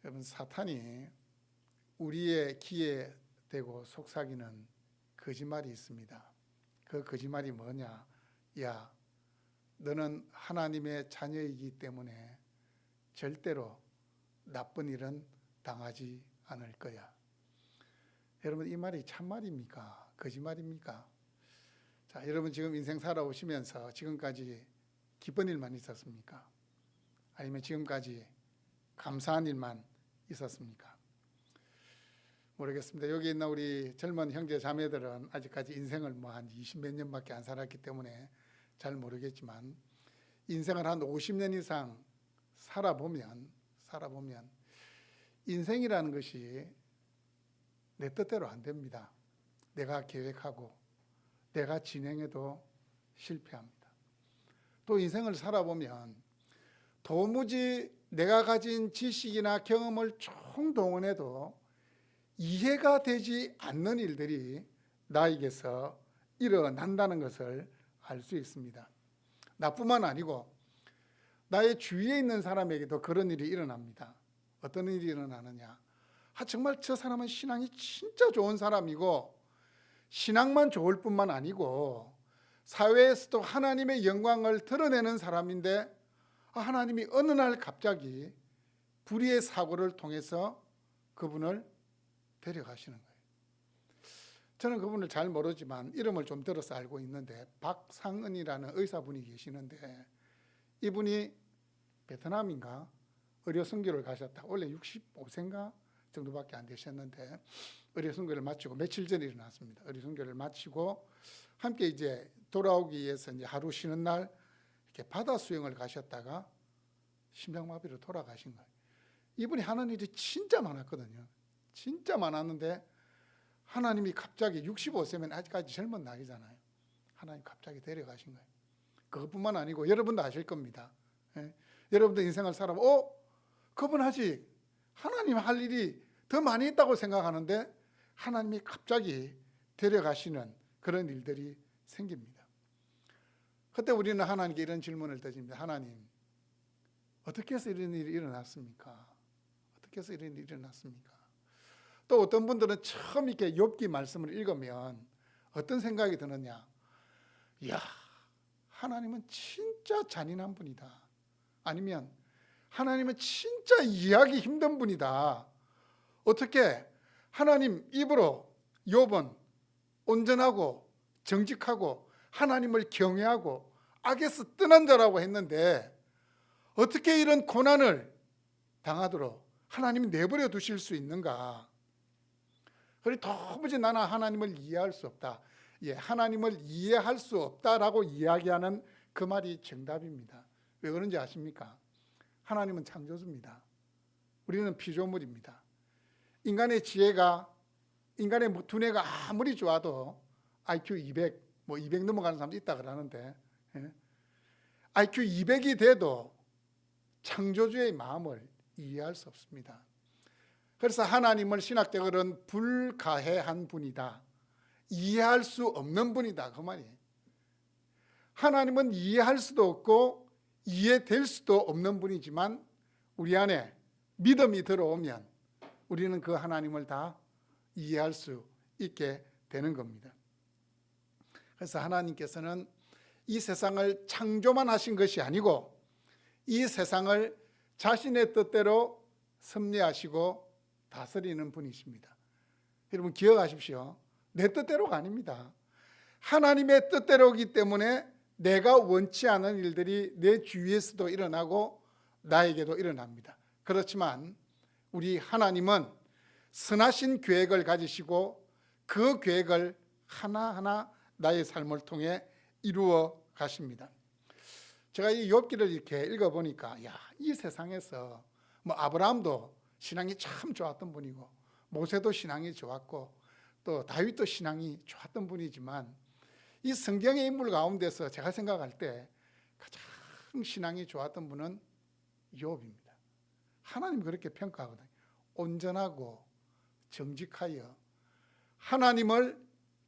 여러분, 사탄이 우리의 귀에 대고 속삭이는 거짓말이 있습니다. 그 거짓말이 뭐냐? 야, 너는 하나님의 자녀이기 때문에 절대로 나쁜 일은 당하지 않을 거야. 여러분, 이 말이 참말입니까? 거짓말입니까? 자, 여러분 지금 인생 살아오시면서 지금까지 기쁜 일만 있었습니까? 아니면 지금까지 감사한 일만 있었습니까? 모르겠습니다. 여기 있는 우리 젊은 형제 자매들은 아직까지 인생을 한 20몇 년밖에 안 살았기 때문에 잘 모르겠지만, 인생을 한 50년 이상 살아보면 인생이라는 것이 내 뜻대로 안 됩니다. 내가 계획하고 내가 진행해도 실패합니다. 또 인생을 살아보면 도무지 내가 가진 지식이나 경험을 총동원해도 이해가 되지 않는 일들이 나에게서 일어난다는 것을 알 수 있습니다. 나뿐만 아니고 나의 주위에 있는 사람에게도 그런 일이 일어납니다. 어떤 일이 일어나느냐? 정말 저 사람은 신앙이 진짜 좋은 사람이고, 신앙만 좋을 뿐만 아니고 사회에서도 하나님의 영광을 드러내는 사람인데, 하나님이 어느 날 갑자기 불의의 사고를 통해서 그분을 데려가시는 거예요. 저는 그분을 잘 모르지만 이름을 좀 들어서 알고 있는데, 박상은이라는 의사분이 계시는데, 이분이 베트남인가 의료 선교를 가셨다. 원래 65세인가 정도밖에 안 되셨는데 의료 선교를 마치고 며칠 전에 일어났습니다. 의료 선교를 마치고 함께 이제 돌아오기 위해서 이제 하루 쉬는 날 이렇게 바다 수영을 가셨다가 심장마비로 돌아가신 거예요. 이분이 하는 일이 진짜 많았거든요. 진짜 많았는데 하나님이 갑자기 65세면 아직까지 젊은 나이잖아요. 하나님 갑자기 데려가신 거예요. 그것뿐만 아니고 여러분도 아실 겁니다. 예? 여러분도 인생을 살아보면 그분 아직 하나님 할 일이 더 많이 있다고 생각하는데 하나님이 갑자기 데려가시는 그런 일들이 생깁니다. 그때 우리는 하나님께 이런 질문을 던집니다. 하나님, 어떻게 해서 이런 일이 일어났습니까? 어떻게 해서 이런 일이 일어났습니까? 또 어떤 분들은 처음 이렇게 욥기 말씀을 읽으면 어떤 생각이 드느냐? 이야, 하나님은 진짜 잔인한 분이다. 아니면 하나님은 진짜 이해하기 힘든 분이다. 어떻게 하나님 입으로 욥은 온전하고 정직하고 하나님을 경외하고 악에서 떠난 자라고 했는데 어떻게 이런 고난을 당하도록 하나님이 내버려 두실 수 있는가? 그리고 도무지 나는 하나님을 이해할 수 없다. 하나님을 이해할 수 없다라고 이야기하는 그 말이 정답입니다. 왜 그런지 아십니까? 하나님은 창조주입니다. 우리는 피조물입니다. 인간의 지혜가, 인간의 두뇌가 아무리 좋아도 IQ 200, 200 넘어가는 사람도 있다 그러는데, IQ 200이 돼도 창조주의 마음을 이해할 수 없습니다. 그래서 하나님을 신학적으로는 불가해한 분이다. 이해할 수 없는 분이다. 그 말이에요. 하나님은 이해할 수도 없고 이해될 수도 없는 분이지만 우리 안에 믿음이 들어오면 우리는 그 하나님을 다 이해할 수 있게 되는 겁니다. 그래서 하나님께서는 이 세상을 창조만 하신 것이 아니고 이 세상을 자신의 뜻대로 섭리하시고 다스리는 분이십니다. 여러분 기억하십시오. 내 뜻대로가 아닙니다. 하나님의 뜻대로이기 때문에 내가 원치 않은 일들이 내 주위에서도 일어나고 나에게도 일어납니다. 그렇지만 우리 하나님은 선하신 계획을 가지시고 그 계획을 하나하나 나의 삶을 통해 이루어 가십니다. 제가 이 욥기를 이렇게 읽어보니까 이 세상에서 아브라함도 신앙이 참 좋았던 분이고 모세도 신앙이 좋았고 또 다윗도 신앙이 좋았던 분이지만 이 성경의 인물 가운데서 제가 생각할 때 가장 신앙이 좋았던 분은 욥입니다. 하나님 그렇게 평가하거든요. 온전하고 정직하여 하나님을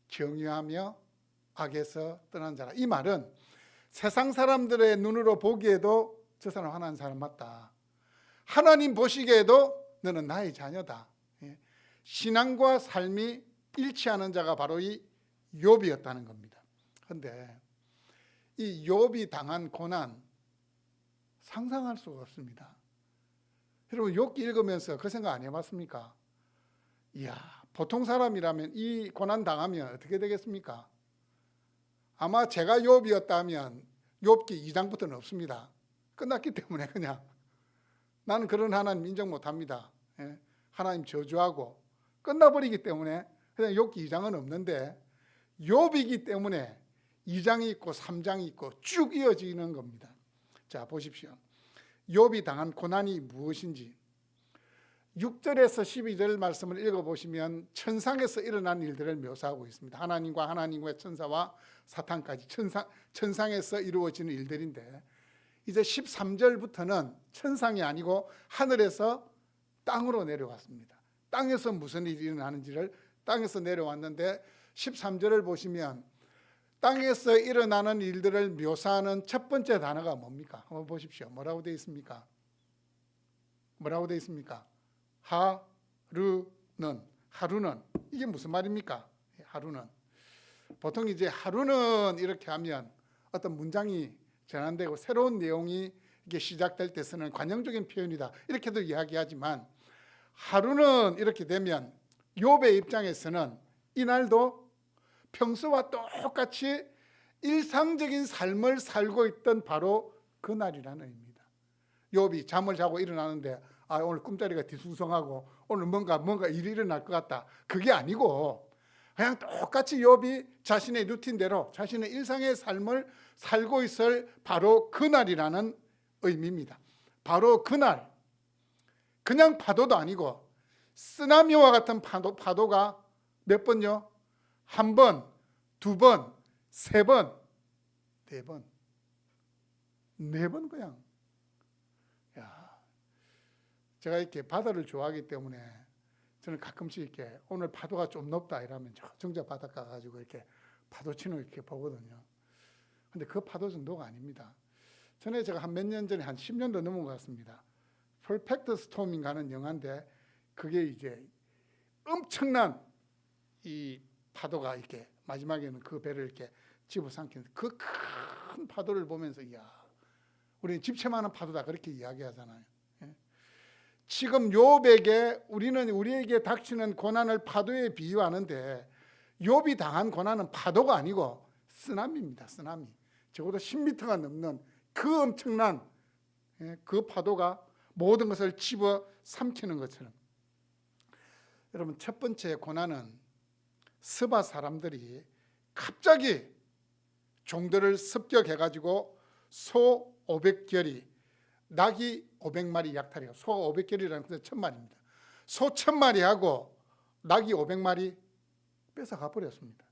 경외하며 악에서 떠난 자라. 이 말은 세상 사람들의 눈으로 보기에도 저 사람 하나님 사람 맞다. 하나님 보시기에도 너는 나의 자녀다. 예. 신앙과 삶이 일치하는 자가 바로 이 욥이었다는 겁니다. 그런데 이 욥이 당한 고난 상상할 수가 없습니다. 여러분 욥기 읽으면서 그 생각 안 해봤습니까? 이야, 보통 사람이라면 이 고난 당하면 어떻게 되겠습니까? 아마 제가 욥이었다면 욥기 2장부터는 없습니다. 끝났기 때문에 그냥 나는 그런 하나님 인정 못합니다. 예? 하나님 저주하고 끝나버리기 때문에 그냥 욥기 2장은 없는데 욥이기 때문에 2장이 있고 3장이 있고 쭉 이어지는 겁니다. 자, 보십시오. 욥이 당한 고난이 무엇인지 6절에서 12절 말씀을 읽어보시면 천상에서 일어난 일들을 묘사하고 있습니다. 하나님과 하나님의 천사와 사탄까지 천상에서 이루어지는 일들인데 이제 13절부터는 천상이 아니고 하늘에서 땅으로 내려왔습니다. 땅에서 무슨 일이 일어나는지를 땅에서 내려왔는데 13절을 보시면 땅에서 일어나는 일들을 묘사하는 첫 번째 단어가 뭡니까? 한번 보십시오. 뭐라고 되어 있습니까? 뭐라고 되어 있습니까? 하루는 이게 무슨 말입니까? 하루는 보통 이제 하루는 이렇게 하면 어떤 문장이 전환되고 새로운 내용이 이게 시작될 때 쓰는 관용적인 표현이다 이렇게도 이야기하지만 하루는 이렇게 되면 욥의 입장에서는 이날도 평소와 똑같이 일상적인 삶을 살고 있던 바로 그날이라는 의미입니다. 욥이 잠을 자고 일어나는데 오늘 꿈자리가 뒤숭숭하고 오늘 뭔가 일이 일어날 것 같다. 그게 아니고 그냥 똑같이 욥이 자신의 루틴대로 자신의 일상의 삶을 살고 있을 바로 그날이라는 의미입니다. 바로 그날 그냥 파도도 아니고 쓰나미와 같은 파도가 몇 번요? 한 번, 두 번, 세 번, 네 번, 네 번 그냥. 야, 제가 이렇게 바다를 좋아하기 때문에 저는 가끔씩 이렇게 오늘 파도가 좀 높다 이러면 정자 바닷가 가지고 이렇게 파도 치는 거 이렇게 보거든요. 근데 그 파도 정도가 아닙니다. 전에 제가 한 몇 년 전에 한 10년도 넘은 것 같습니다. 퍼펙트 스톰인가 하는 영화인데 그게 이제 엄청난 이 파도가 이렇게 마지막에는 그 배를 이렇게 집어삼키는 그 큰 파도를 보면서 이야, 우리는 집채만한 파도다 그렇게 이야기하잖아요. 예? 지금 욥에게 우리는 우리에게 닥치는 고난을 파도에 비유하는데 욥이 당한 고난은 파도가 아니고 쓰나미입니다. 쓰나미. 적어도 10m가 넘는 그 엄청난 그 파도가 모든 것을 집어삼키는 것처럼. 여러분 첫 번째 고난은 스바 사람들이 갑자기 종들을 습격해가지고 소 500결이 낙이 500마리 약탈이에요. 소 500결이라는 것은 1000마리입니다. 소 1000마리하고 낙이 500마리 뺏어가 버렸습니다.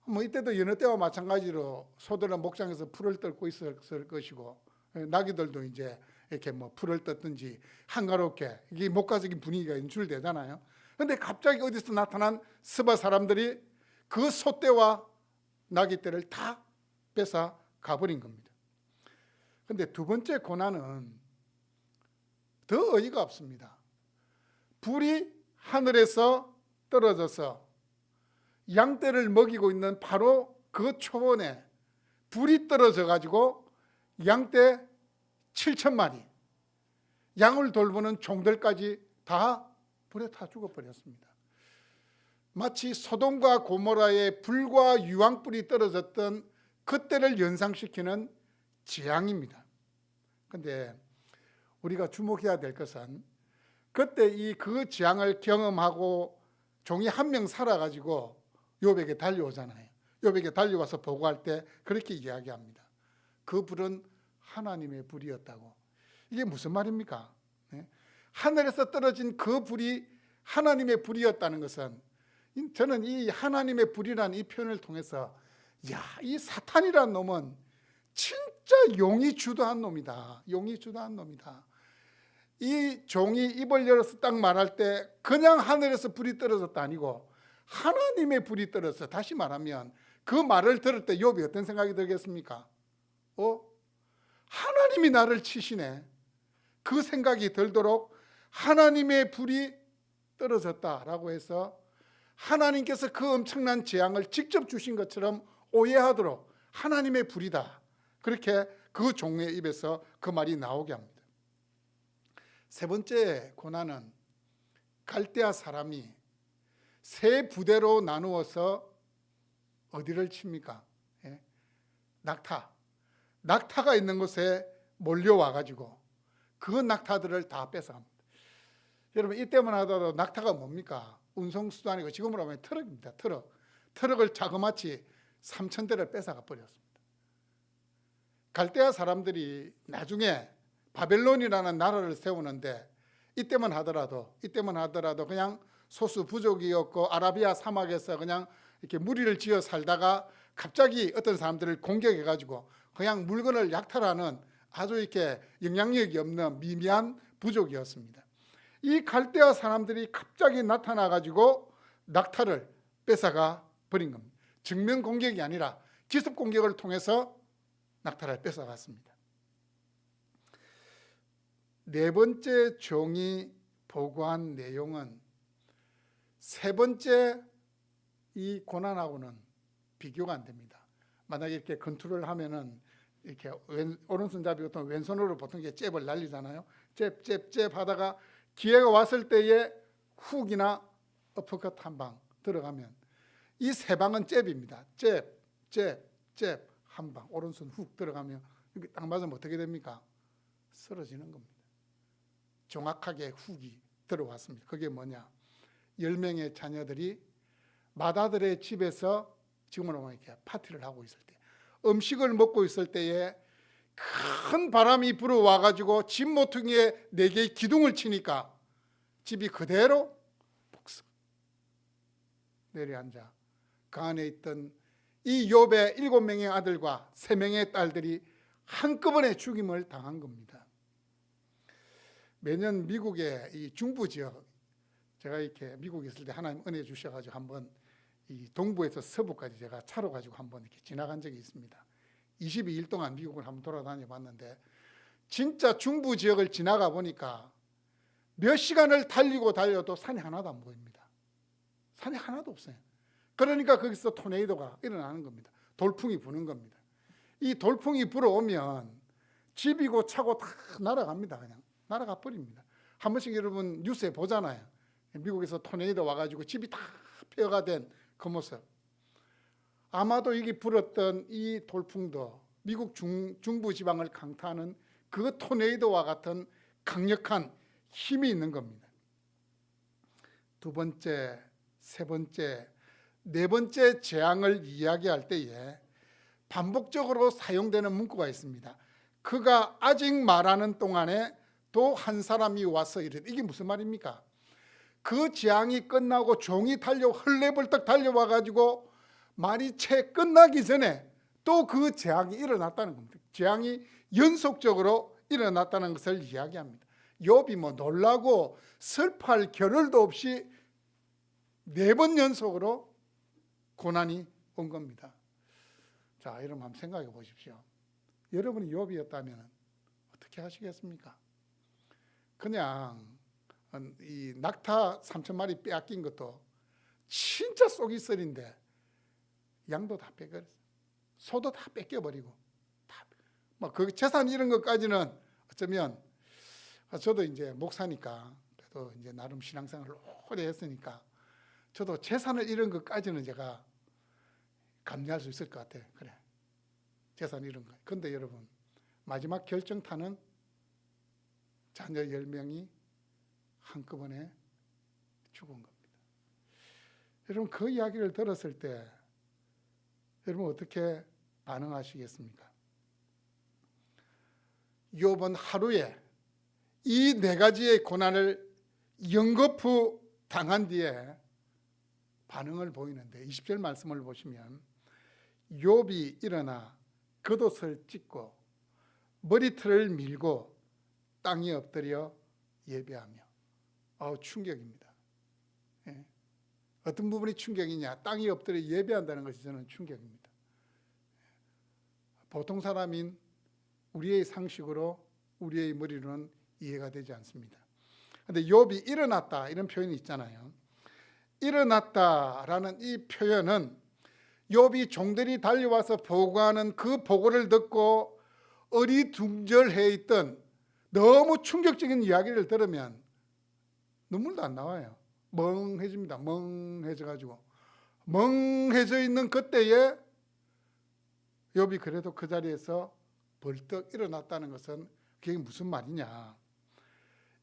뭐 이때도 여느 때와 마찬가지로 소들은 목장에서 풀을 뜯고 있을 것이고 나귀들도 이제 이렇게 뭐 풀을 뜯든지 한가롭게 이게 목가적인 분위기가 연출되잖아요. 그런데 갑자기 어디서 나타난 스바 사람들이 그 소떼와 나귀떼를 다 뺏어 가버린 겁니다. 그런데 두 번째 고난은 더 어이가 없습니다. 불이 하늘에서 떨어져서 양떼를 먹이고 있는 바로 그 초원에 불이 떨어져 가지고 양떼 7,000마리, 양을 돌보는 종들까지 다 불에 타 죽어버렸습니다. 마치 소돔과 고모라의 불과 유황불이 떨어졌던 그때를 연상시키는 재앙입니다. 그런데 우리가 주목해야 될 것은 그때 그 재앙을 경험하고 종이 한 명 살아가지고 욥에게 달려오잖아요. 욥에게 달려와서 보고할 때 그렇게 이야기합니다. 그 불은 하나님의 불이었다고. 이게 무슨 말입니까? 하늘에서 떨어진 그 불이 하나님의 불이었다는 것은 저는 이 하나님의 불이라는 이 표현을 통해서 이 사탄이라는 놈은 진짜 용이 주도한 놈이다. 용이 주도한 놈이다. 이 종이 입을 열어서 딱 말할 때 그냥 하늘에서 불이 떨어졌다 아니고 하나님의 불이 떨어져. 다시 말하면 그 말을 들을 때 욥이 어떤 생각이 들겠습니까? 하나님이 나를 치시네. 그 생각이 들도록 하나님의 불이 떨어졌다라고 해서 하나님께서 그 엄청난 재앙을 직접 주신 것처럼 오해하도록 하나님의 불이다, 그렇게 그 종의 입에서 그 말이 나오게 합니다. 세 번째 고난은 갈대아 사람이 세 부대로 나누어서 어디를 칩니까? 예? 낙타가 있는 곳에 몰려와 가지고 그 낙타들을 다 뺏어갑니다. 여러분, 이때만 하더라도 낙타가 뭡니까? 운송수단이고 지금으로 하면 트럭입니다. 트럭을 자그마치 3,000대를 뺏어가 버렸습니다. 갈대아 사람들이 나중에 바벨론이라는 나라를 세우는데 이때만 하더라도 그냥 소수 부족이었고 아라비아 사막에서 그냥 이렇게 무리를 지어 살다가 갑자기 어떤 사람들을 공격해 가지고 그냥 물건을 약탈하는 아주 이렇게 영향력이 없는 미미한 부족이었습니다. 이 갈대아 사람들이 갑자기 나타나 가지고 낙타를 뺏어가 버린 겁니다. 정면 공격이 아니라 기습 공격을 통해서 낙타를 뺏어갔습니다. 네 번째 종이 보고한 내용은 세 번째 이 고난하고는 비교가 안 됩니다. 만약에 이렇게 컨트롤 하면은 이렇게 오른손잡이 같은 왼손으로 보통 이게 잽을 날리잖아요. 잽 하다가 기회가 왔을 때에 훅이나 어퍼컷 한 방 들어가면 이 세 방은 잽입니다. 잽 한 방, 오른손 훅 들어가면 이게 딱 맞으면 어떻게 됩니까? 쓰러지는 겁니다. 정확하게 훅이 들어왔습니다. 그게 뭐냐? 10명의 자녀들이 맏아들의 집에서 지금으로 이렇게 파티를 하고 있을 때, 음식을 먹고 있을 때에 큰 바람이 불어와가지고 집 모퉁이에 4개의 기둥을 치니까 집이 그대로 폭삭 내려앉아 그 안에 있던 이 욥의 7명의 아들과 3명의 딸들이 한꺼번에 죽임을 당한 겁니다. 매년 미국의 이 중부 지역, 제가 이렇게 미국에 있을 때 하나님 은혜 주셔가지고 한번 이 동부에서 서부까지 제가 차로 가지고 한번 이렇게 지나간 적이 있습니다. 22일 동안 미국을 한번 돌아다녀 봤는데 진짜 중부 지역을 지나가 보니까 몇 시간을 달려도 산이 하나도 안 보입니다. 산이 하나도 없어요. 그러니까 거기서 토네이도가 일어나는 겁니다. 돌풍이 부는 겁니다. 이 돌풍이 불어오면 집이고 차고 다 날아갑니다. 그냥 날아가 버립니다. 한 번씩 여러분 뉴스에 보잖아요. 미국에서 토네이도 와가지고 집이 다 폐허가 된 그 모습. 아마도 이게 불었던 이 돌풍도 미국 중부 지방을 강타하는 그 토네이도와 같은 강력한 힘이 있는 겁니다. 두 번째, 세 번째, 네 번째 재앙을 이야기할 때에 반복적으로 사용되는 문구가 있습니다. 그가 아직 말하는 동안에 또 한 사람이 와서 이르되, 이게 무슨 말입니까? 그 재앙이 끝나고 종이 헐레벌떡 달려와 가지고 말이 채 끝나기 전에 또 그 재앙이 일어났다는 겁니다. 재앙이 연속적으로 일어났다는 것을 이야기합니다. 욥이 뭐 놀라고 슬퍼할 겨를도 없이 4번 연속으로 고난이 온 겁니다. 자, 여러분 한번 생각해 보십시오. 여러분이 욥이었다면 어떻게 하시겠습니까? 그냥 이 낙타 3,000마리 빼앗긴 것도 진짜 속이 쓰린데 양도 다 뺏겼어요. 소도 다 뺏겨버리고 그 재산 이런 것까지는 어쩌면 저도 이제 목사니까 그래도 이제 나름 신앙생활을 오래 했으니까 저도 재산을 잃은 것까지는 제가 감내할 수 있을 것 같아요. 그래, 재산 잃은 거. 근데 여러분, 마지막 결정타는 자녀 10명이 한꺼번에 죽은 겁니다. 여러분, 그 이야기를 들었을 때 여러분 어떻게 반응하시겠습니까? 욥은 하루에 이 4가지의 고난을 연거푸 당한 뒤에 반응을 보이는데 20절 말씀을 보시면 욥이 일어나 겉옷을 찢고 머리털을 밀고 땅에 엎드려 예배하며. 충격입니다. 예. 어떤 부분이 충격이냐? 땅에 엎드려 예배한다는 것이 저는 충격입니다. 보통 사람인 우리의 상식으로, 우리의 머리로는 이해가 되지 않습니다. 근데 욥이 일어났다 이런 표현이 있잖아요. 일어났다라는 이 표현은 욥이 종들이 달려와서 보고하는 그 보고를 듣고 어리둥절해 있던 너무 충격적인 이야기를 들으면 눈물도 안 나와요. 멍해집니다. 멍해져가지고 멍해져 있는 그때에 욥이 그래도 그 자리에서 벌떡 일어났다는 것은 그게 무슨 말이냐.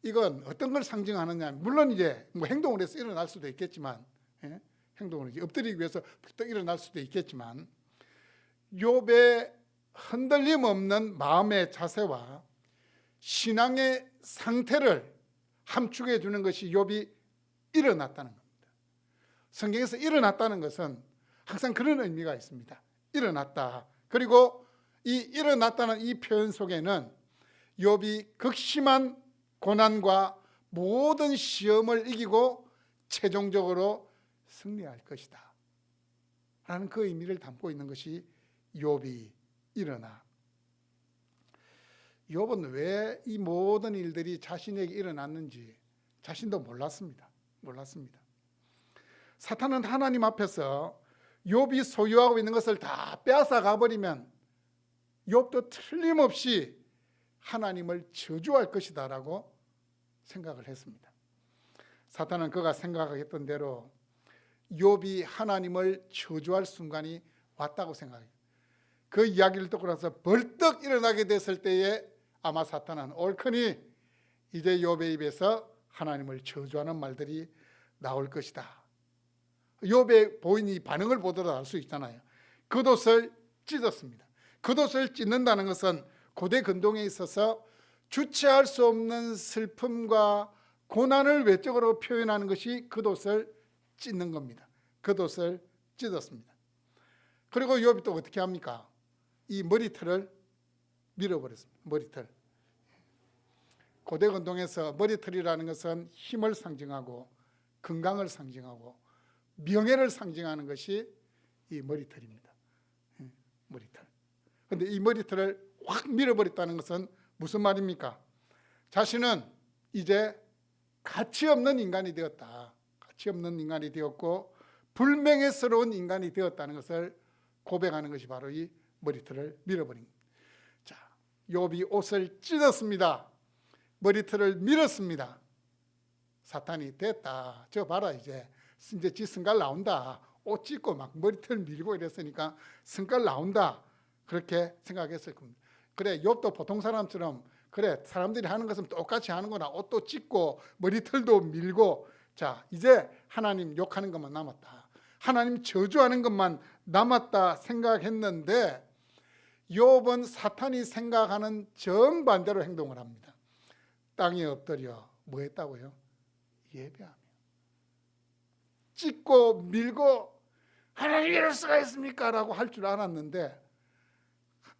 이건 어떤 걸 상징하느냐. 물론 이제 뭐 행동을 해서 일어날 수도 있겠지만, 행동을 이제 엎드리기 위해서 벌떡 일어날 수도 있겠지만, 욥의 흔들림 없는 마음의 자세와 신앙의 상태를 함축해 주는 것이 욥이 일어났다는 겁니다. 성경에서 일어났다는 것은 항상 그런 의미가 있습니다. 일어났다. 그리고 이 일어났다는 이 표현 속에는 욥이 극심한 고난과 모든 시험을 이기고 최종적으로 승리할 것이다 라는 그 의미를 담고 있는 것이 욥이 일어나. 욥은 왜 이 모든 일들이 자신에게 일어났는지 자신도 몰랐습니다. 사탄은 하나님 앞에서 욥이 소유하고 있는 것을 다 빼앗아 가버리면 욥도 틀림없이 하나님을 저주할 것이다 라고 생각을 했습니다. 사탄은 그가 생각했던 대로 욥이 하나님을 저주할 순간이 왔다고 생각해요. 그 이야기를 듣고 나서 벌떡 일어나게 됐을 때에 아마 사탄은 옳거니 이제 욥의 입에서 하나님을 저주하는 말들이 나올 것이다. 욥의 보인 이 반응을 보더라도 알 수 있잖아요. 겉옷을 찢었습니다. 겉옷을 찢는다는 것은 고대 근동에 있어서 주체할 수 없는 슬픔과 고난을 외적으로 표현하는 것이 겉옷을 찢는 겁니다. 겉옷을 찢었습니다. 그리고 욥이 또 어떻게 합니까? 이 머리털을 밀어버렸습니다. 머리털. 고대 근동에서 머리털이라는 것은 힘을 상징하고 건강을 상징하고 명예를 상징하는 것이 이 머리털입니다. 머리털. 그런데 이 머리털을 확 밀어버렸다는 것은 무슨 말입니까? 자신은 이제 가치 없는 인간이 되었다. 가치 없는 인간이 되었고 불명예스러운 인간이 되었다는 것을 고백하는 것이 바로 이 머리털을 밀어버린 겁니다. 자, 욥이 옷을 찢었습니다. 머리털을 밀었습니다. 사탄이 됐다. 저 봐라 이제 지 성깔 나온다. 옷 찢고 막 머리털 밀고 이랬으니까 성깔 나온다. 그렇게 생각했을 겁니다. 그래 욥도 보통 사람처럼 그래 사람들이 하는 것은 똑같이 하는구나. 옷도 찢고 머리털도 밀고 자 이제 하나님 욕하는 것만 남았다. 하나님 저주하는 것만 남았다 생각했는데 욥은 사탄이 생각하는 정반대로 행동을 합니다. 땅에 엎드려 뭐 했다고요? 예배하며 찢고 밀고 하나님 이럴 수가 있습니까? 라고 할 줄 알았는데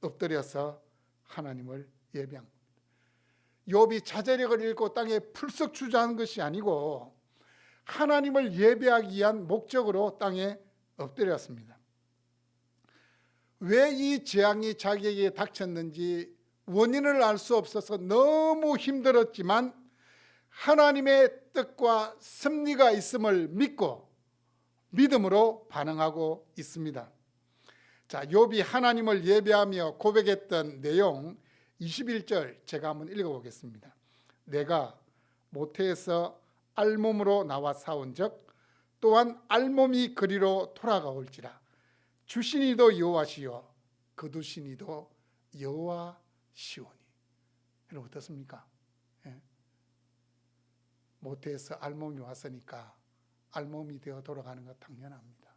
엎드려서 하나님을 예배한 겁니다. 욥이 자제력을 잃고 땅에 풀썩 주저하는 것이 아니고 하나님을 예배하기 위한 목적으로 땅에 엎드렸습니다. 왜 이 재앙이 자기에게 닥쳤는지 원인을 알 수 없어서 너무 힘들었지만 하나님의 뜻과 섭리가 있음을 믿고 믿음으로 반응하고 있습니다. 자, 욥이 하나님을 예배하며 고백했던 내용 21절 제가 한번 읽어보겠습니다. 내가 모태에서 알몸으로 나와 싸운즉 또한 알몸이 그리로 돌아가올지라. 주신이도 여호와시요 거두신이도 여호와시오니. 여러분 어떻습니까? 모태에서 알몸이 왔으니까 알몸이 되어 돌아가는 것 당연합니다.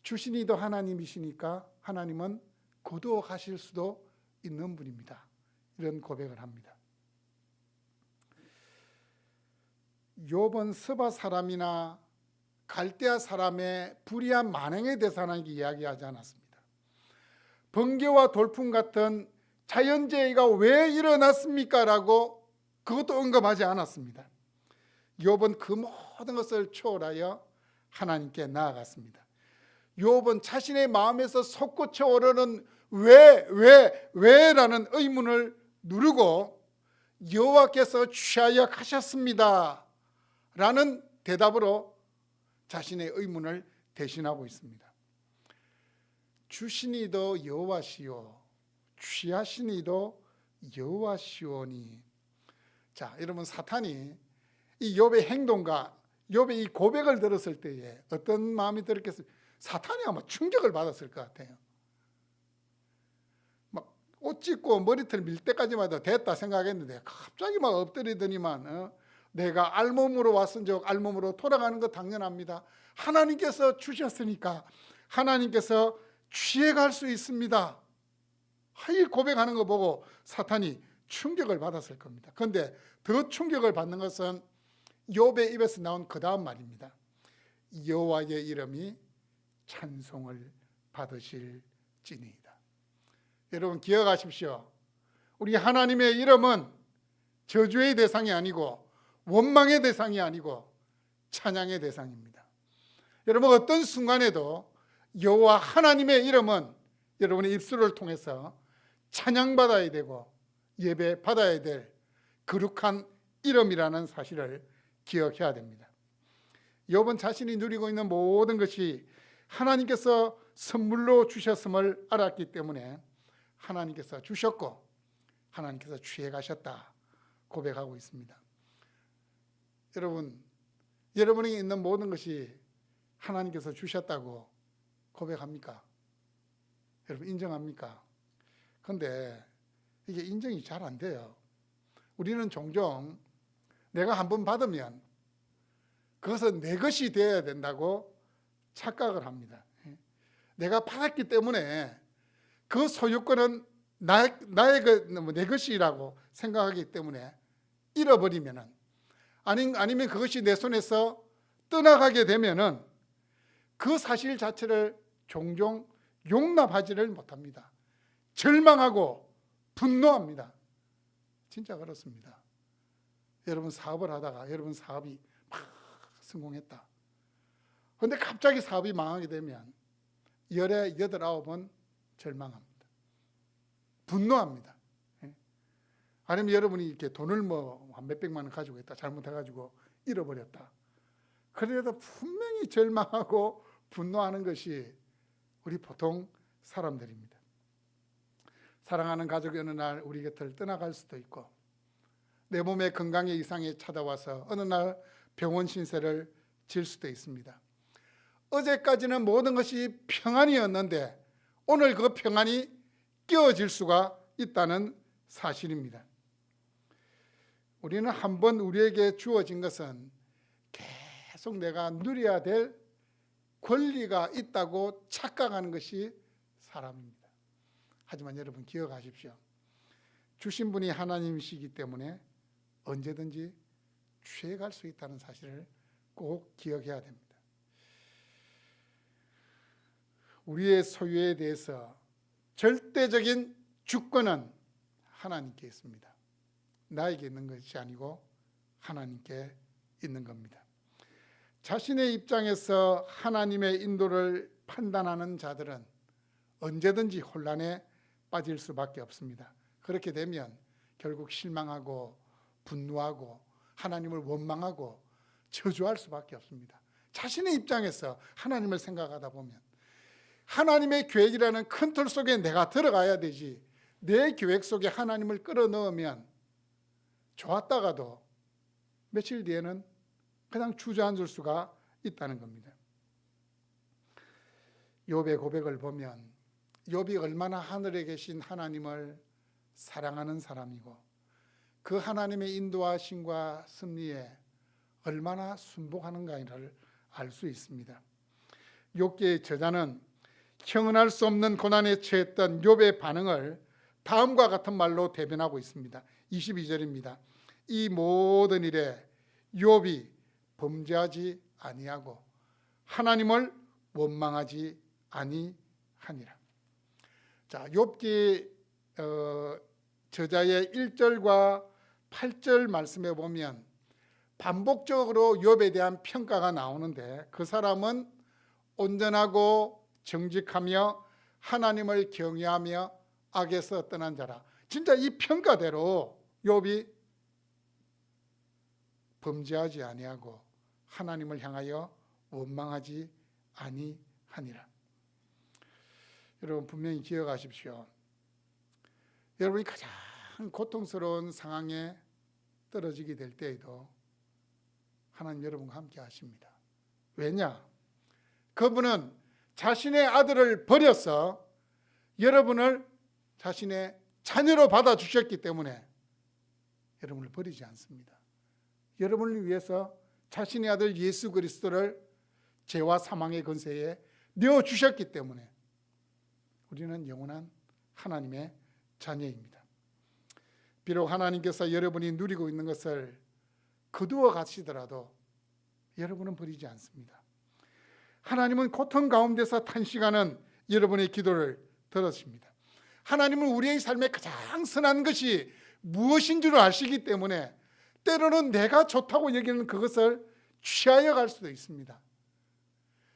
주신이도 하나님이시니까 하나님은 거두어 가실 수도 있는 분입니다. 이런 고백을 합니다. 욥은 스바 사람이나 갈대아 사람의 불의한 만행에 대해서 하나님께 이야기하지 않았습니다. 번개와 돌풍 같은 자연재해가 왜 일어났습니까? 라고 그것도 언급하지 않았습니다. 욥은 그 모든 것을 초월하여 하나님께 나아갔습니다. 욥은 자신의 마음에서 솟구쳐 오르는 왜라는 의문을 누르고 여호와께서 취하여 가셨습니다 라는 대답으로 자신의 의문을 대신하고 있습니다. 주시니도 여호와시오 취하시니도 여호와시오니. 자, 여러분, 사탄이 이 욥의 행동과 욥의 이 고백을 들었을 때에 어떤 마음이 들었겠어요? 사탄이 아마 충격을 받았을 것 같아요. 막 옷 찢고 머리털 밀 때까지만 해도 됐다 생각했는데 갑자기 막 엎드리더니만 내가 알몸으로 왔은즉 알몸으로 돌아가는 거 당연합니다. 하나님께서 주셨으니까 하나님께서 취해갈 수 있습니다. 이 고백하는 거 보고 사탄이 충격을 받았을 겁니다. 그런데 더 충격을 받는 것은 욥의 입에서 나온 그 다음 말입니다. 여호와의 이름이 찬송을 받으실지니이다. 여러분 기억하십시오. 우리 하나님의 이름은 저주의 대상이 아니고 원망의 대상이 아니고 찬양의 대상입니다. 여러분 어떤 순간에도 여호와 하나님의 이름은 여러분의 입술을 통해서 찬양받아야 되고 예배받아야 될 거룩한 이름이라는 사실을 기억해야 됩니다. 욥은 자신이 누리고 있는 모든 것이 하나님께서 선물로 주셨음을 알았기 때문에 하나님께서 주셨고 하나님께서 취해 가셨다 고백하고 있습니다. 여러분, 여러분에게 있는 모든 것이 하나님께서 주셨다고 고백합니까? 여러분 인정합니까? 그런데 이게 인정이 잘 안 돼요. 우리는 종종 내가 한번 받으면 그것은 내 것이 되어야 된다고 착각을 합니다. 내가 받았기 때문에 그 소유권은 내 것이라고 생각하기 때문에 잃어버리면은 아니면 그것이 내 손에서 떠나가게 되면은 그 사실 자체를 종종 용납하지를 못합니다. 절망하고 분노합니다. 진짜 그렇습니다. 여러분 사업을 하다가 여러분 사업이 막 성공했다. 그런데 갑자기 사업이 망하게 되면 열에 8, 9번 절망합니다. 분노합니다. 아니면 여러분이 이렇게 돈을 한 몇백만 원 가지고 있다. 잘못해가지고 잃어버렸다. 그래도 분명히 절망하고 분노하는 것이 우리 보통 사람들입니다. 사랑하는 가족이 어느 날 우리 곁을 떠나갈 수도 있고 내 몸의 건강에 이상이 찾아와서 어느 날 병원 신세를 질 수도 있습니다. 어제까지는 모든 것이 평안이었는데 오늘 그 평안이 깨어질 수가 있다는 사실입니다. 우리는 한번 우리에게 주어진 것은 계속 내가 누려야 될 권리가 있다고 착각하는 것이 사람입니다. 하지만 여러분 기억하십시오. 주신 분이 하나님이시기 때문에 언제든지 취해갈 수 있다는 사실을 꼭 기억해야 됩니다. 우리의 소유에 대해서 절대적인 주권은 하나님께 있습니다. 나에게 있는 것이 아니고 하나님께 있는 겁니다. 자신의 입장에서 하나님의 인도를 판단하는 자들은 언제든지 혼란에 빠질 수밖에 없습니다. 그렇게 되면 결국 실망하고 분노하고 하나님을 원망하고 저주할 수밖에 없습니다. 자신의 입장에서 하나님을 생각하다 보면 하나님의 계획이라는 큰 틀 속에 내가 들어가야 되지, 내 계획 속에 하나님을 끌어넣으면 좋았다가도 며칠 뒤에는 그냥 주저앉을 수가 있다는 겁니다. 욥의 고백을 보면 욥이 얼마나 하늘에 계신 하나님을 사랑하는 사람이고 그 하나님의 인도하심과 섭리에 얼마나 순복하는가를 알 수 있습니다. 욥기의 저자는 형언할 수 없는 고난에 처했던 욥의 반응을 다음과 같은 말로 대변하고 있습니다. 22절입니다. 이 모든 일에 욥이 범죄하지 아니하고 하나님을 원망하지 아니하니라. 자, 욥기 저자의 1절과 8절 말씀에 보면 반복적으로 욥에 대한 평가가 나오는데 그 사람은 온전하고 정직하며 하나님을 경외하며 악에서 떠난 자라. 진짜 이 평가대로 욥이 범죄하지 아니하고 하나님을 향하여 원망하지 아니하니라. 여러분 분명히 기억하십시오. 여러분이 가장 고통스러운 상황에 떨어지게 될 때에도 하나님 여러분과 함께 하십니다. 왜냐? 그분은 자신의 아들을 버려서 여러분을 자신의 자녀로 받아주셨기 때문에 여러분을 버리지 않습니다. 여러분을 위해서 자신의 아들 예수 그리스도를 죄와 사망의 권세에 내어주셨기 때문에 우리는 영원한 하나님의 자녀입니다. 비록 하나님께서 여러분이 누리고 있는 것을 거두어 가시더라도 여러분은 버리지 않습니다. 하나님은 고통 가운데서 탄식하는 여러분의 기도를 들으십니다. 하나님은 우리의 삶에 가장 선한 것이 무엇인 줄 아시기 때문에 때로는 내가 좋다고 여기는 그것을 취하여 갈 수도 있습니다.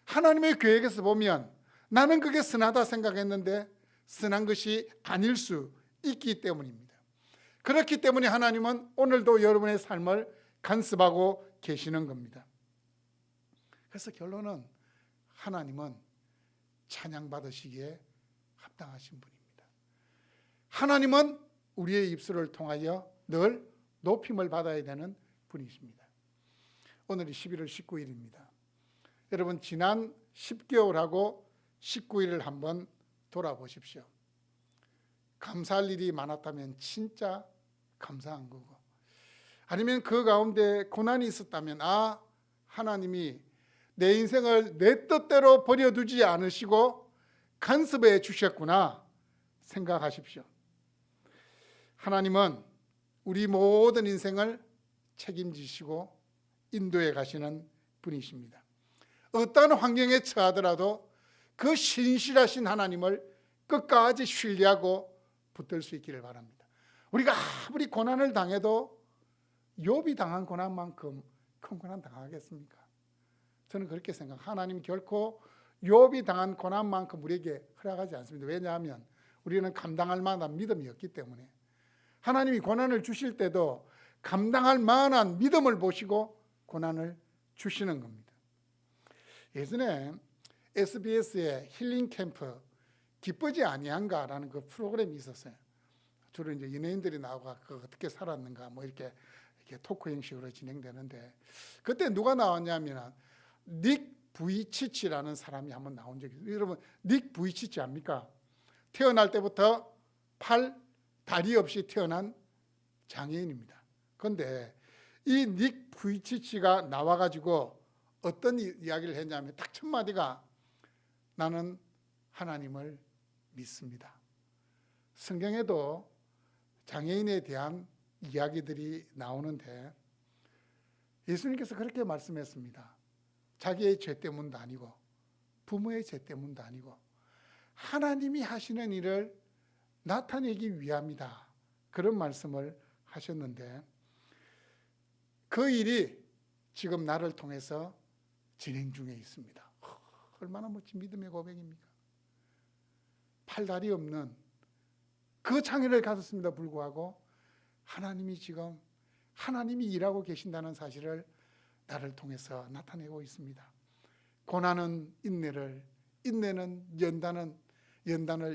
하나님의 계획에서 보면 나는 그게 선하다 생각했는데 선한 것이 아닐 수 있기 때문입니다. 그렇기 때문에 하나님은 오늘도 여러분의 삶을 간섭하고 계시는 겁니다. 그래서 결론은 하나님은 찬양받으시기에 합당하신 분입니다. 하나님은 우리의 입술을 통하여 늘 높임을 받아야 되는 분이십니다. 오늘이 11월 19일입니다. 여러분 지난 10개월하고 19일을 한번 돌아보십시오. 감사할 일이 많았다면 진짜 감사한 거고, 아니면 그 가운데 고난이 있었다면 하나님이 내 인생을 내 뜻대로 버려두지 않으시고 간섭해 주셨구나 생각하십시오. 하나님은 우리 모든 인생을 책임지시고 인도해 가시는 분이십니다. 어떤 환경에 처하더라도 그 신실하신 하나님을 끝까지 신뢰하고 붙들 수 있기를 바랍니다. 우리가 아무리 고난을 당해도 욥이 당한 고난만큼 큰 고난 당하겠습니까? 저는 그렇게 생각합니다. 하나님이 결코 욥이 당한 고난만큼 우리에게 허락하지 않습니다. 왜냐하면 우리는 감당할 만한 믿음이 없기 때문에. 하나님이 고난을 주실 때도 감당할 만한 믿음을 보시고 고난을 주시는 겁니다. 예전에 SBS의 힐링 캠프 기쁘지 아니한가라는 그 프로그램이 있었어요. 주로 이제 연예인들이 나오고 그 어떻게 살았는가 뭐 이렇게 토크 형식으로 진행되는데, 그때 누가 나왔냐면 닉 부이치치라는 사람이 한번 나온 적이 있어요. 여러분 닉 부이치치 압니까? 태어날 때부터 다리 없이 태어난 장애인입니다. 그런데 이 닉 부이치치가 나와가지고 어떤 이야기를 했냐면 딱 첫 마디가 나는 하나님을 믿습니다. 성경에도 장애인에 대한 이야기들이 나오는데 예수님께서 그렇게 말씀했습니다. 자기의 죄 때문도 아니고 부모의 죄 때문도 아니고 하나님이 하시는 일을 나타내기 위함이다. 그런 말씀을 하셨는데 그 일이 지금 나를 통해서 진행 중에 있습니다. 얼마나 멋진 믿음의 고백입니까? 팔다리 없는 그 장애를 가졌음에도 불구하고 하나님이 지금 하나님이 일하고 계신다는 사실을 나를 통해서 나타내고 있습니다. 고난은 인내를, 인내는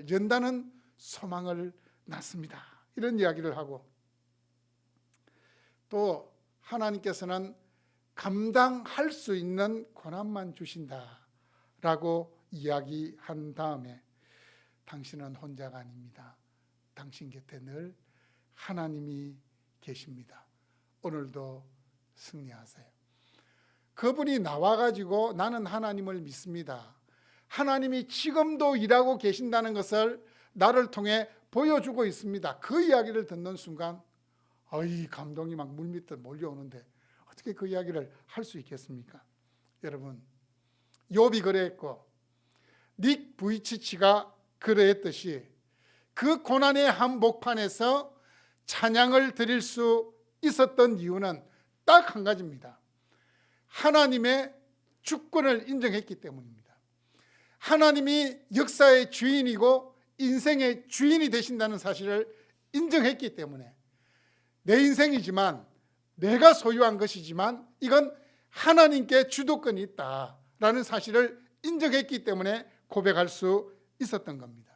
연단은 소망을 낳습니다. 이런 이야기를 하고, 또 하나님께서는 감당할 수 있는 고난만 주신다라고 이야기한 다음에 당신은 혼자가 아닙니다. 당신 곁에 늘 하나님이 계십니다. 오늘도 승리하세요. 그분이 나와가지고 나는 하나님을 믿습니다. 하나님이 지금도 일하고 계신다는 것을 나를 통해 보여주고 있습니다. 그 이야기를 듣는 순간 감동이 막 물밀듯 몰려오는데 어떻게 그 이야기를 할 수 있겠습니까? 여러분, 욥이 그랬고 닉 부이치치가 그러했듯이 그 고난의 한복판에서 찬양을 드릴 수 있었던 이유는 딱 한 가지입니다. 하나님의 주권을 인정했기 때문입니다. 하나님이 역사의 주인이고 인생의 주인이 되신다는 사실을 인정했기 때문에 내 인생이지만 내가 소유한 것이지만 이건 하나님께 주도권이 있다라는 사실을 인정했기 때문에 고백할 수 있었던 겁니다.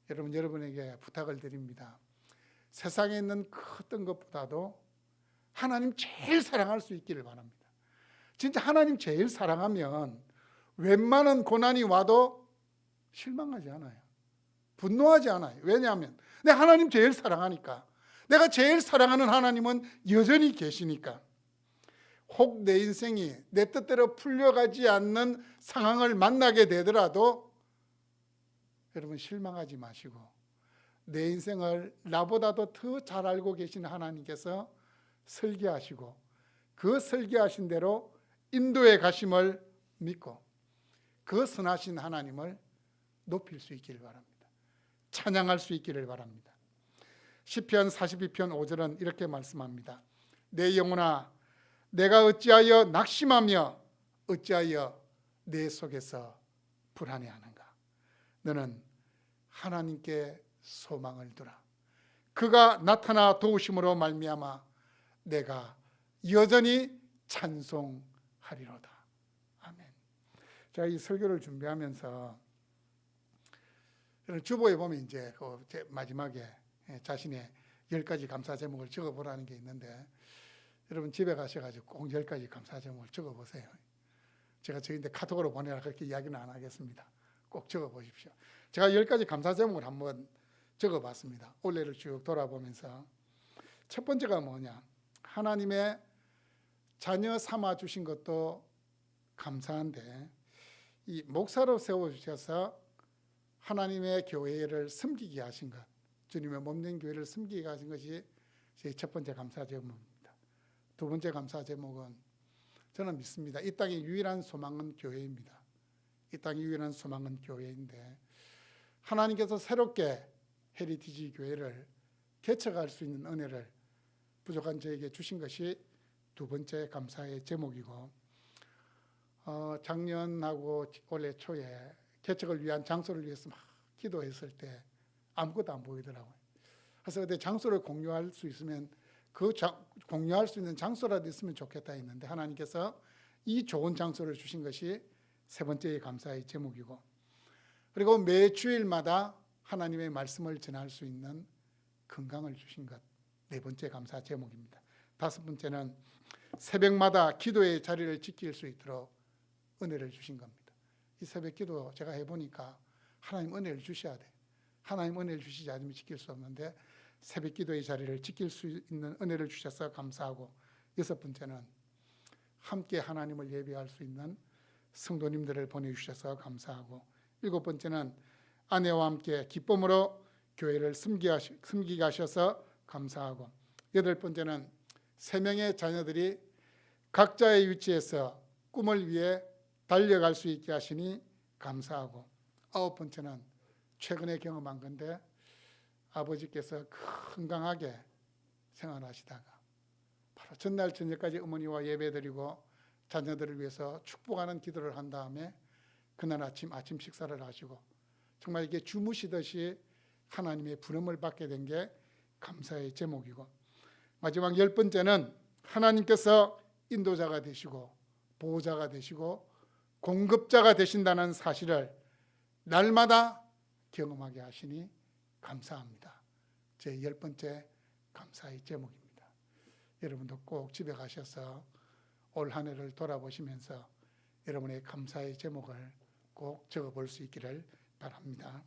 여러분에게 부탁을 드립니다. 세상에 있는 그 어떤 것보다도 하나님 제일 사랑할 수 있기를 바랍니다. 진짜 하나님 제일 사랑하면 웬만한 고난이 와도 실망하지 않아요. 분노하지 않아요. 왜냐하면 내가 하나님 제일 사랑하니까. 내가 제일 사랑하는 하나님은 여전히 계시니까. 혹 내 인생이 내 뜻대로 풀려가지 않는 상황을 만나게 되더라도 여러분 실망하지 마시고, 내 인생을 나보다도 더 잘 알고 계신 하나님께서 설계하시고 그 설계하신 대로 인도에 가심을 믿고 그 선하신 하나님을 높일 수 있기를 바랍니다. 찬양할 수 있기를 바랍니다. 시편 42편 5절은 이렇게 말씀합니다. 내 영혼아, 내가 어찌하여 낙심하며 어찌하여 내 속에서 불안해하는가. 너는 하나님께 소망을 두라. 그가 나타나 도우심으로 말미암아 내가 여전히 찬송하리로다. 아멘. 제가 이 설교를 준비하면서 주보에 보면 이제 마지막에 자신의 10가지 감사 제목을 적어보라는 게 있는데, 여러분 집에 가셔가지고 꼭 10가지 감사 제목을 적어보세요. 제가 저희한테 카톡으로 보내라 그렇게 이야기는 안 하겠습니다. 꼭 적어보십시오. 제가 10가지 감사 제목을 한번 적어봤습니다. 올해를 쭉 돌아보면서 첫 번째가 뭐냐, 하나님의 자녀 삼아 주신 것도 감사한데 이 목사로 세워주셔서 하나님의 교회를 섬기게 하신 것, 주님의 몸된 교회를 섬기게 하신 것이 제 첫 번째 감사 제목입니다. 두 번째 감사 제목은 저는 믿습니다. 이 땅의 유일한 소망은 교회입니다. 이 땅의 유일한 소망은 교회인데 하나님께서 새롭게 헤리티지 교회를 개척할 수 있는 은혜를 부족한 저에게 주신 것이 두 번째 감사의 제목이고, 작년하고 올해 초에 개척을 위한 장소를 위해서 막 기도했을 때 아무것도 안 보이더라고요. 그래서 그때 장소를 공유할 수 있으면 공유할 수 있는 장소라도 있으면 좋겠다 했는데 하나님께서 이 좋은 장소를 주신 것이 세 번째의 감사의 제목이고, 그리고 매 주일마다 하나님의 말씀을 전할 수 있는 건강을 주신 것, 네 번째 감사 제목입니다. 다섯 번째는 새벽마다 기도의 자리를 지킬 수 있도록 은혜를 주신 겁니다. 이 새벽 기도 제가 해보니까 하나님 은혜를 주셔야 돼. 하나님 은혜를 주시지 않으면 지킬 수 없는데 새벽 기도의 자리를 지킬 수 있는 은혜를 주셔서 감사하고, 여섯 번째는 함께 하나님을 예배할 수 있는 성도님들을 보내주셔서 감사하고, 일곱 번째는 아내와 함께 기쁨으로 교회를 섬기게 하셔서 감사하고, 여덟 번째는 세 명의 자녀들이 각자의 위치에서 꿈을 위해 달려갈 수 있게 하시니 감사하고, 아홉 번째는 최근에 경험한 건데 아버지께서 건강하게 생활하시다가 바로 전날 저녁까지 어머니와 예배드리고 자녀들을 위해서 축복하는 기도를 한 다음에 그날 아침 식사를 하시고 정말 이게 주무시듯이 하나님의 부름을 받게 된 게 감사의 제목이고, 마지막 열 번째는 하나님께서 인도자가 되시고 보호자가 되시고 공급자가 되신다는 사실을 날마다 경험하게 하시니 감사합니다. 제 열 번째 감사의 제목입니다. 여러분도 꼭 집에 가셔서 올 한 해를 돌아보시면서 여러분의 감사의 제목을 꼭 적어볼 수 있기를 바랍니다.